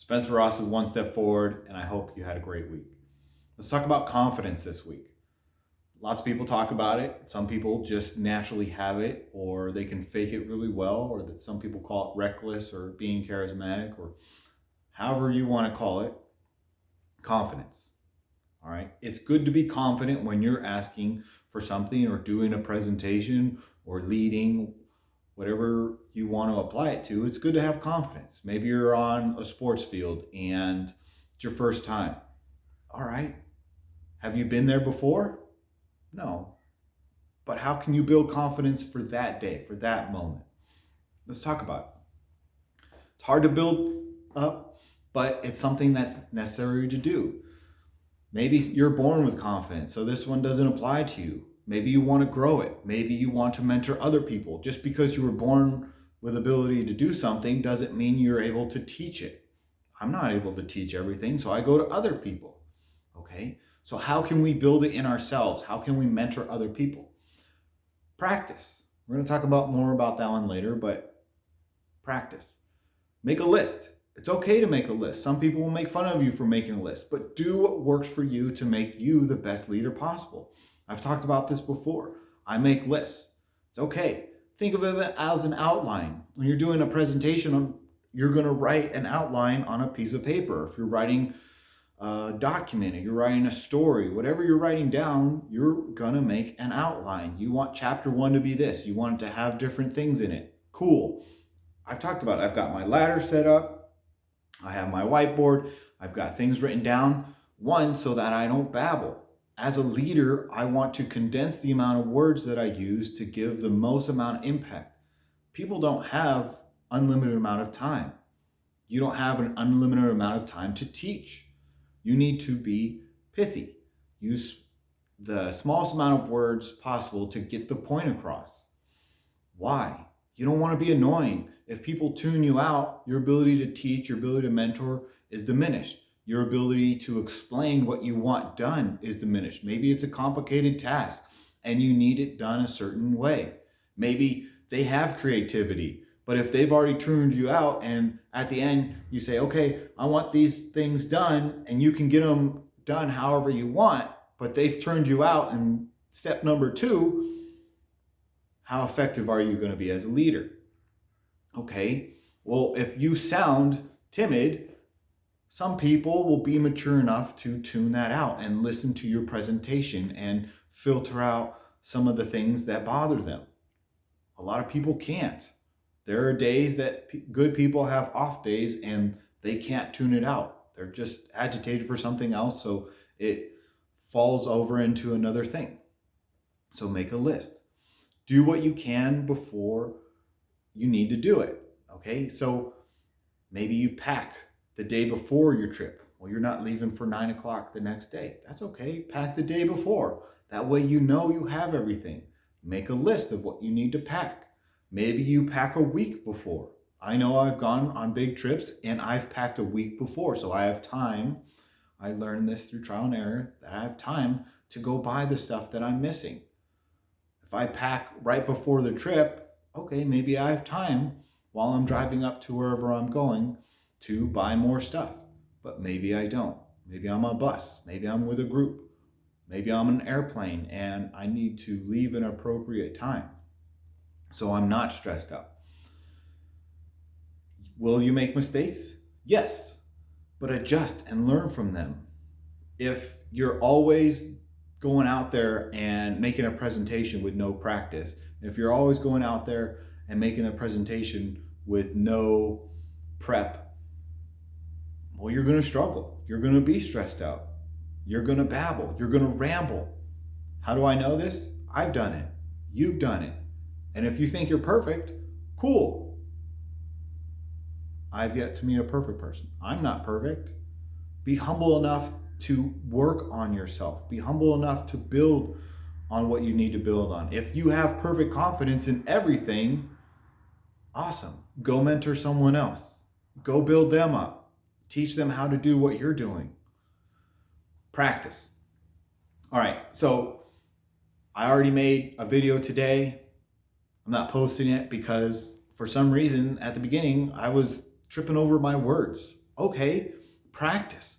Spencer Ross is one step forward, and I hope you had a great week. Let's talk about confidence this week. Lots of people talk about it. Some people just naturally have it, or they can fake it really well, or that some people call it reckless or being charismatic, or however you want to call it. Confidence. All right. It's good to be confident when you're asking for something or doing a presentation or leading, whatever you want to apply it to. It's good to have confidence. Maybe you're on a sports field and it's your first time. All right. Have you been there before? No. But how can you build confidence for that day, for that moment? Let's talk about it. It's hard to build up, but it's something that's necessary to do. Maybe you're born with confidence, so this one doesn't apply to you. Maybe you want to grow it. Maybe you want to mentor other people. Just because you were born with ability to do something doesn't mean you're able to teach it. I'm not able to teach everything, so I go to other people. Okay? So how can we build it in ourselves? How can we mentor other people? Practice. We're going to talk about more about that one later, but practice. Make a list. It's okay to make a list. Some people will make fun of you for making a list, but do what works for you to make you the best leader possible. I've talked about this before. I make lists. It's okay. Think of it as an outline. When you're doing a presentation, you're going to write an outline on a piece of paper. If you're writing a document, if you're writing a story, whatever you're writing down, you're going to make an outline. You want chapter 1 to be this. You want it to have different things in it. Cool. I've talked about it. I've got my ladder set up. I have my whiteboard. I've got things written down. One, so that I don't babble. As a leader, I want to condense the amount of words that I use to give the most amount of impact. People don't have unlimited amount of time. You don't have an unlimited amount of time to teach. You need to be pithy. Use the smallest amount of words possible to get the point across. Why? You don't want to be annoying. If people tune you out, your ability to teach, your ability to mentor is diminished. Your ability to explain what you want done is diminished. Maybe it's a complicated task and you need it done a certain way. Maybe they have creativity, but if they've already tuned you out and at the end you say, okay, I want these things done, and you can get them done however you want, but they've turned you out in step number 2, how effective are you going to be as a leader? Okay, well, if you sound timid, some people will be mature enough to tune that out and listen to your presentation and filter out some of the things that bother them. A lot of people can't. There are days that good people have off days and they can't tune it out. They're just agitated for something else, so it falls over into another thing. So make a list. Do what you can before you need to do it. Okay, so maybe you pack the day before your trip. Well, you're not leaving for 9 o'clock the next day. That's okay. Pack the day before. That way you know you have everything. Make a list of what you need to pack. Maybe you pack a week before. I know I've gone on big trips and I've packed a week before, so I have time. I learned this through trial and error, that I have time to go buy the stuff that I'm missing. If I pack right before the trip, okay, maybe I have time while I'm driving up to wherever I'm going to buy more stuff, but maybe I don't. Maybe I'm on a bus, maybe I'm with a group, maybe I'm on an airplane and I need to leave an appropriate time. So I'm not stressed out. Will you make mistakes? Yes, but adjust and learn from them. If you're always going out there and making a presentation with no practice, if you're always going out there and making a presentation with no prep, well, you're going to struggle. You're going to be stressed out. You're going to babble. You're going to ramble. How do I know this? I've done it. You've done it. And if you think you're perfect, cool. I've yet to meet a perfect person. I'm not perfect. Be humble enough to work on yourself. Be humble enough to build on what you need to build on. If you have perfect confidence in everything, awesome. Go mentor someone else. Go build them up. Teach them how to do what you're doing. Practice. All right, so I already made a video today. I'm not posting it because for some reason at the beginning I was tripping over my words. Okay, practice.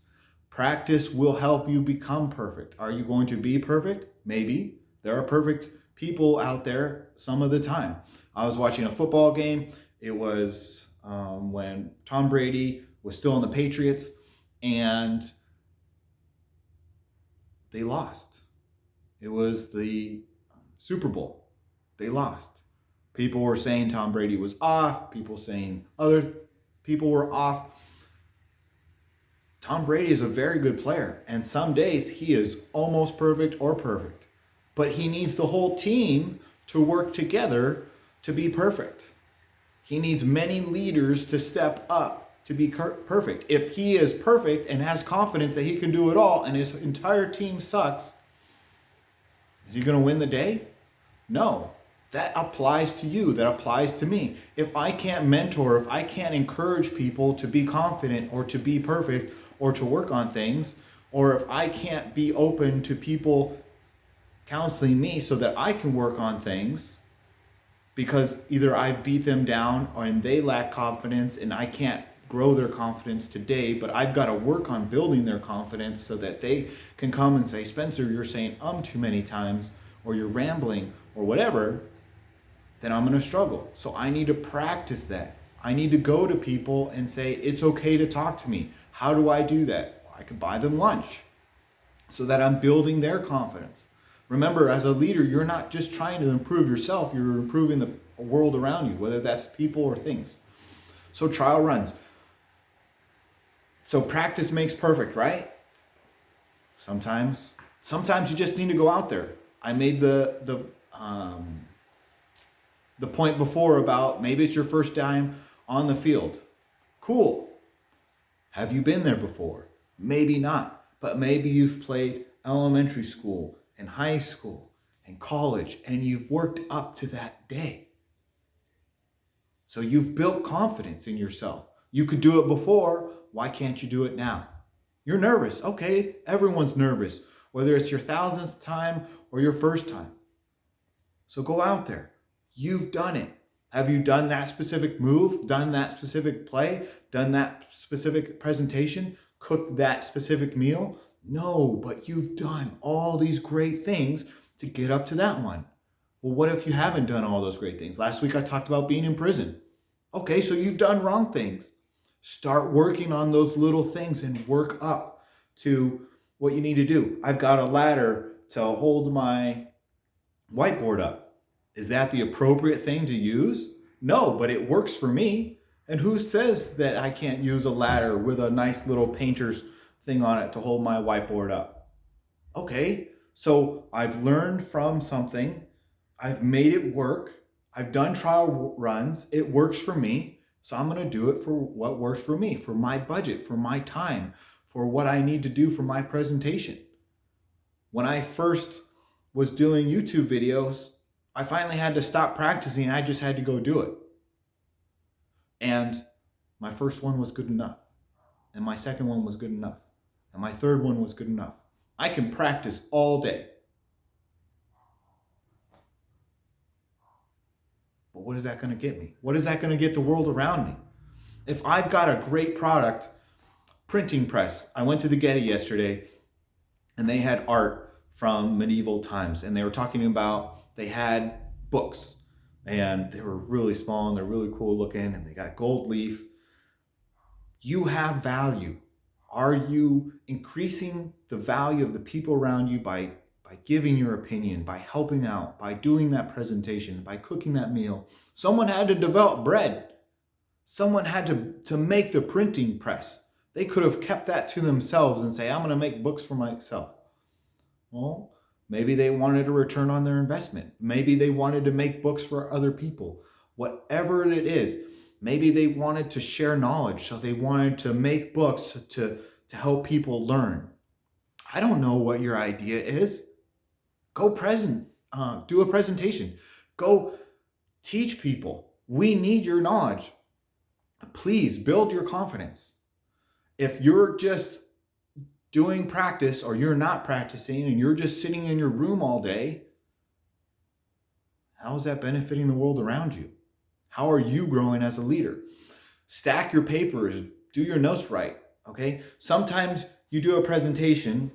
Practice will help you become perfect. Are you going to be perfect? Maybe. There are perfect people out there some of the time. I was watching a football game. It was when Tom Brady was still in the Patriots, and they lost. It was the Super Bowl. They lost. People were saying Tom Brady was off. People saying other people were off. Tom Brady is a very good player, and some days he is almost perfect or perfect. But he needs the whole team to work together to be perfect. He needs many leaders to step up to be perfect. If he is perfect and has confidence that he can do it all and his entire team sucks, is he going to win the day? No. That applies to you. That applies to me. If I can't mentor, if I can't encourage people to be confident or to be perfect or to work on things, or if I can't be open to people counseling me so that I can work on things, because either I've beat them down and they lack confidence and I can't grow their confidence today, but I've got to work on building their confidence so that they can come and say, Spencer, you're saying too many times, or you're rambling, or whatever, then I'm going to struggle. So I need to practice that. I need to go to people and say, it's okay to talk to me. How do I do that? I could buy them lunch so that I'm building their confidence. Remember, as a leader, you're not just trying to improve yourself, you're improving the world around you, whether that's people or things. So trial runs. So practice makes perfect, right? Sometimes you just need to go out there. I made the point before about maybe it's your first time on the field. Cool. Have you been there before? Maybe not, but maybe you've played elementary school and high school and college, and you've worked up to that day. So you've built confidence in yourself. You could do it before. Why can't you do it now? You're nervous. Okay, everyone's nervous, whether it's your thousandth time or your first time. So go out there. You've done it. Have you done that specific move, done that specific play, done that specific presentation, cooked that specific meal? No, but you've done all these great things to get up to that one. Well, what if you haven't done all those great things? Last week I talked about being in prison. Okay, so you've done wrong things. Start working on those little things and work up to what you need to do. I've got a ladder to hold my whiteboard up. Is that the appropriate thing to use? No, but it works for me. And who says that I can't use a ladder with a nice little painter's thing on it to hold my whiteboard up? Okay, so I've learned from something. I've made it work. I've done trial runs. It works for me. So I'm going to do it for what works for me, for my budget, for my time, for what I need to do for my presentation. When I first was doing YouTube videos, I finally had to stop practicing. I just had to go do it. And my first one was good enough. And my second one was good enough. And my third one was good enough. I can practice all day. But what is that going to get me? What is that going to get the world around me? If I've got a great product, printing press. I went to the Getty yesterday and they had art from medieval times. And they were talking about, they had books and they were really small and they're really cool looking and they got gold leaf. You have value. Are you increasing the value of the people around you by giving your opinion, by helping out, by doing that presentation, by cooking that meal? Someone had to develop bread. Someone had to make the printing press. They could have kept that to themselves and say, I'm going to make books for myself. Well, maybe they wanted a return on their investment. Maybe they wanted to make books for other people. Whatever it is, maybe they wanted to share knowledge, so they wanted to make books to help people learn. I don't know what your idea is. Go do a presentation. Go teach people. We need your knowledge. Please build your confidence. If you're just doing practice or you're not practicing and you're just sitting in your room all day, how is that benefiting the world around you? How are you growing as a leader? Stack your papers. do your notes right, okay? Sometimes you do a presentation,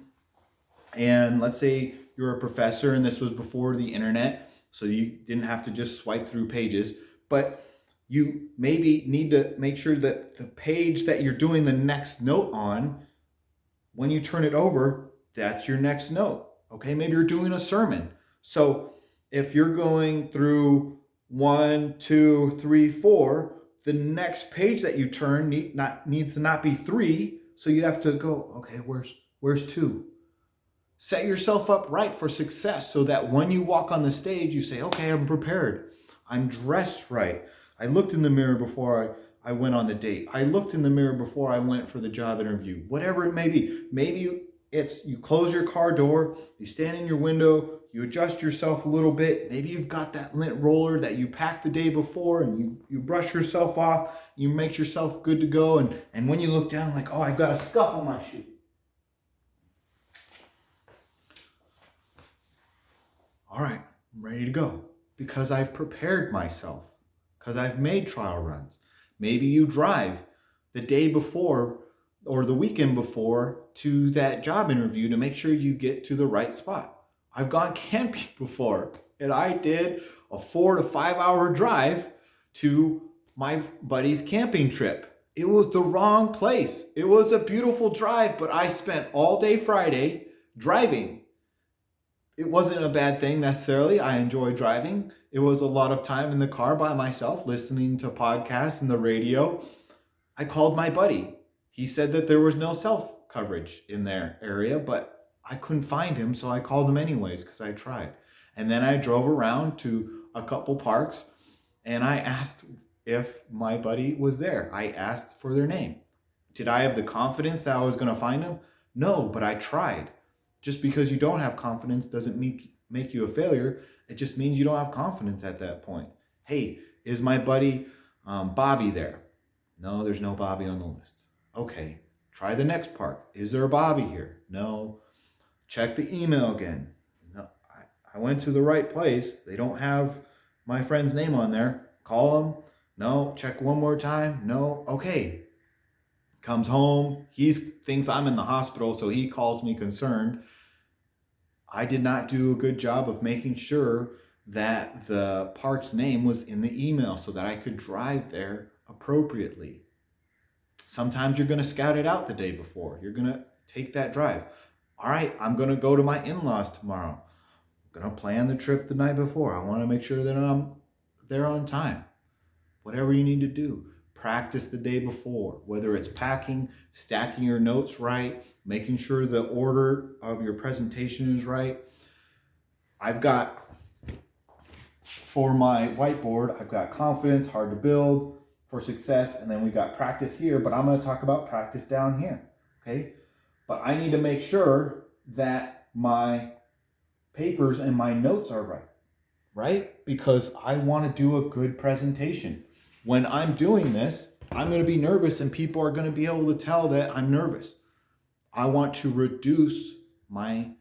and let's say you're a professor and this was before the internet, so you didn't have to just swipe through pages, but you maybe need to make sure that the page that you're doing the next note on, when you turn it over, that's your next note. Okay, maybe you're doing a sermon. So if you're going through 1, 2, 3, 4, the next page that you turn needs to not be 3. So you have to go, okay, where's 2? Set yourself up right for success so that when you walk on the stage, you say, okay, I'm prepared. I'm dressed right. I looked in the mirror before I went on the date. I looked in the mirror before I went for the job interview. Whatever it may be. Maybe it's you close your car door, you stand in your window, you adjust yourself a little bit. Maybe you've got that lint roller that you packed the day before, and you brush yourself off, you make yourself good to go, and when you look down, like, oh, I've got a scuff on my shoe. All right, I'm ready to go because I've prepared myself, because I've made trial runs. Maybe you drive the day before or the weekend before to that job interview to make sure you get to the right spot. I've gone camping before, and I did a 4 to 5 hour drive to my buddy's camping trip. It was the wrong place. It was a beautiful drive, but I spent all day Friday driving. It wasn't a bad thing necessarily. I enjoy driving. It was a lot of time in the car by myself, listening to podcasts and the radio. I called my buddy. He said that there was no cell coverage in their area, but I couldn't find him, so I called him anyways because I tried. And then I drove around to a couple parks, and I asked if my buddy was there. I asked for their name. Did I have the confidence that I was going to find him? No, but I tried. Just because you don't have confidence doesn't make you a failure. It just means you don't have confidence at that point. Hey, is my buddy Bobby there? No, there's no Bobby on the list. Okay, try the next park. Is there a Bobby here? No. Check the email again. No, I went to the right place. They don't have my friend's name on there. Call him. No. Check one more time. No. Okay. Comes home. He thinks I'm in the hospital, so he calls me concerned. I did not do a good job of making sure that the park's name was in the email so that I could drive there appropriately. Sometimes you're going to scout it out the day before. You're going to take that drive. All right, I'm going to go to my in-laws tomorrow. I'm going to plan the trip the night before. I want to make sure that I'm there on time. Whatever you need to do. Practice the day before, whether it's packing, stacking your notes right, making sure the order of your presentation is right. I've got, for my whiteboard, I've got confidence, hard to build, for success, and then we got practice here, but I'm going to talk about practice down here, okay? But I need to make sure that my papers and my notes are right? Because I want to do a good presentation. When I'm doing this, I'm going to be nervous, and people are going to be able to tell that I'm nervous. I want to reduce my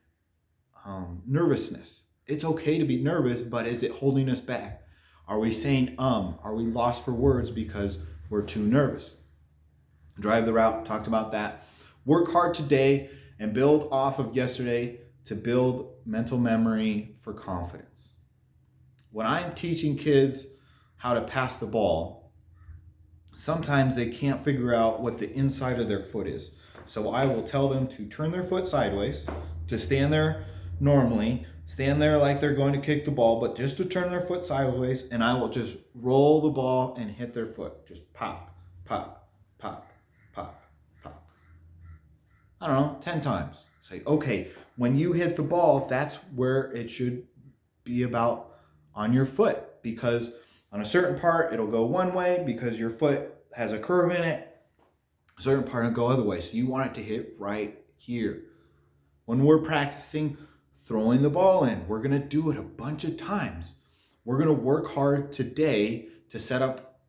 nervousness. It's okay to be nervous, but is it holding us back? Are we saying Are we lost for words because we're too nervous? Drive the route, talked about that. Work hard today and build off of yesterday to build mental memory for confidence. When I'm teaching kids how to pass the ball, sometimes they can't figure out what the inside of their foot is. So I will tell them to turn their foot sideways, to stand there normally, stand there like they're going to kick the ball, but just to turn their foot sideways, and I will just roll the ball and hit their foot. Just pop, pop, pop, pop, pop. I don't know, 10 times. Say, okay, when you hit the ball, that's where it should be about on your foot, because on a certain part, it'll go one way because your foot has a curve in it. A certain part will go other way. So you want it to hit right here. When we're practicing throwing the ball in, we're going to do it a bunch of times. We're going to work hard today to set up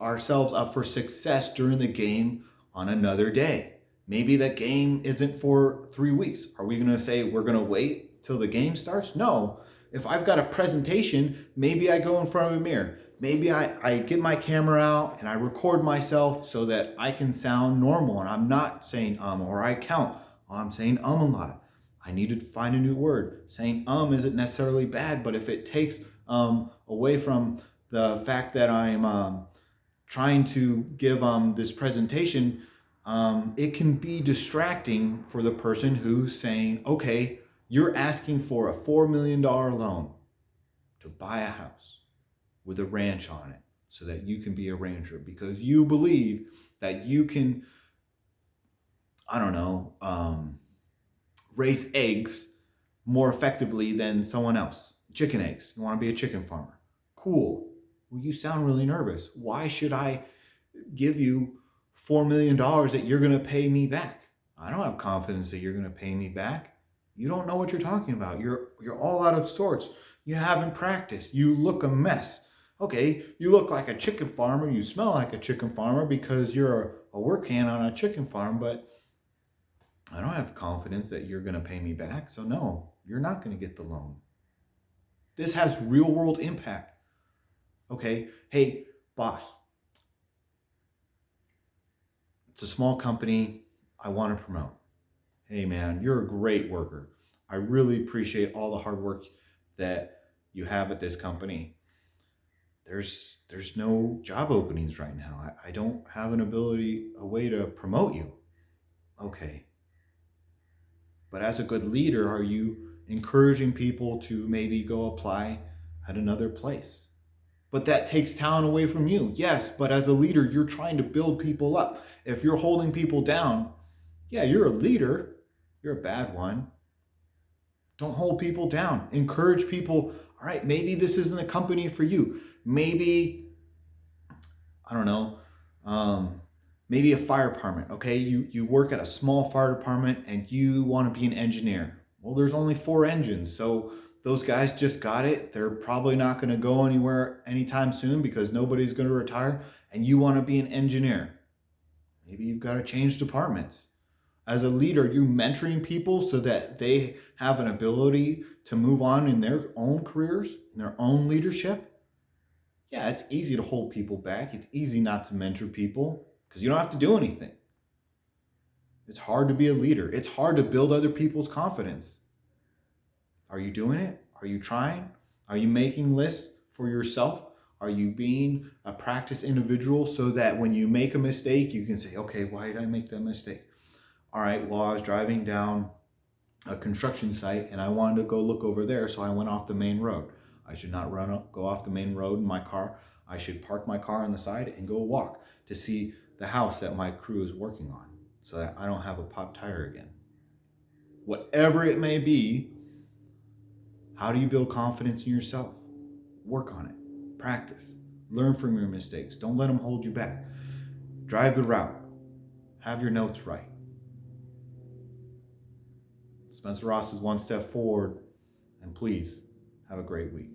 ourselves up for success during the game on another day. Maybe that game isn't for 3 weeks. Are we going to say we're going to wait till the game starts? No. If I've got a presentation, maybe I go in front of a mirror. maybe I get my camera out and I record myself so that I can sound normal and I'm not saying or I count. Oh, I'm saying a lot. I need to find a new word. Saying isn't necessarily bad, but if it takes away from the fact that I'm trying to give this presentation, it can be distracting for the person who's saying, okay, you're asking for a $4 million loan to buy a house with a ranch on it so that you can be a rancher because you believe that you can, I don't know, raise eggs more effectively than someone else. Chicken eggs. You want to be a chicken farmer. Cool. Well, you sound really nervous. Why should I give you $4 million that you're going to pay me back? I don't have confidence that you're going to pay me back. You don't know what you're talking about. You're all out of sorts. You haven't practiced. You look a mess. Okay, you look like a chicken farmer. You smell like a chicken farmer because you're a work hand on a chicken farm, but I don't have confidence that you're going to pay me back. So no, you're not going to get the loan. This has real world impact. Okay, hey, boss, it's a small company I want to promote. Hey man, you're a great worker. I really appreciate all the hard work that you have at this company. There's no job openings right now. I don't have a way to promote you. Okay. But as a good leader, are you encouraging people to maybe go apply at another place? But that takes talent away from you. Yes, but as a leader, you're trying to build people up. If you're holding people down, yeah, you're a leader. You're a bad one. Don't hold people down. Encourage people. All right, maybe this isn't a company for you. Maybe, I don't know, maybe a fire department. Okay, you work at a small fire department and you want to be an engineer. Well, there's only 4 engines, so those guys just got it. They're probably not going to go anywhere anytime soon because nobody's going to retire, and you want to be an engineer. Maybe you've got to change departments. As a leader, you're mentoring people so that they have an ability to move on in their own careers, in their own leadership. Yeah, it's easy to hold people back. It's easy not to mentor people because you don't have to do anything. It's hard to be a leader. It's hard to build other people's confidence. Are you doing it? Are you trying? Are you making lists for yourself? Are you being a practice individual so that when you make a mistake, you can say, okay, why did I make that mistake? All right, well, I was driving down a construction site and I wanted to go look over there, so I went off the main road. I should not go off the main road in my car. I should park my car on the side and go walk to see the house that my crew is working on so that I don't have a popped tire again. Whatever it may be, how do you build confidence in yourself? Work on it. Practice. Learn from your mistakes. Don't let them hold you back. Drive the route. Have your notes right. Spencer Ross is one step forward, and please have a great week.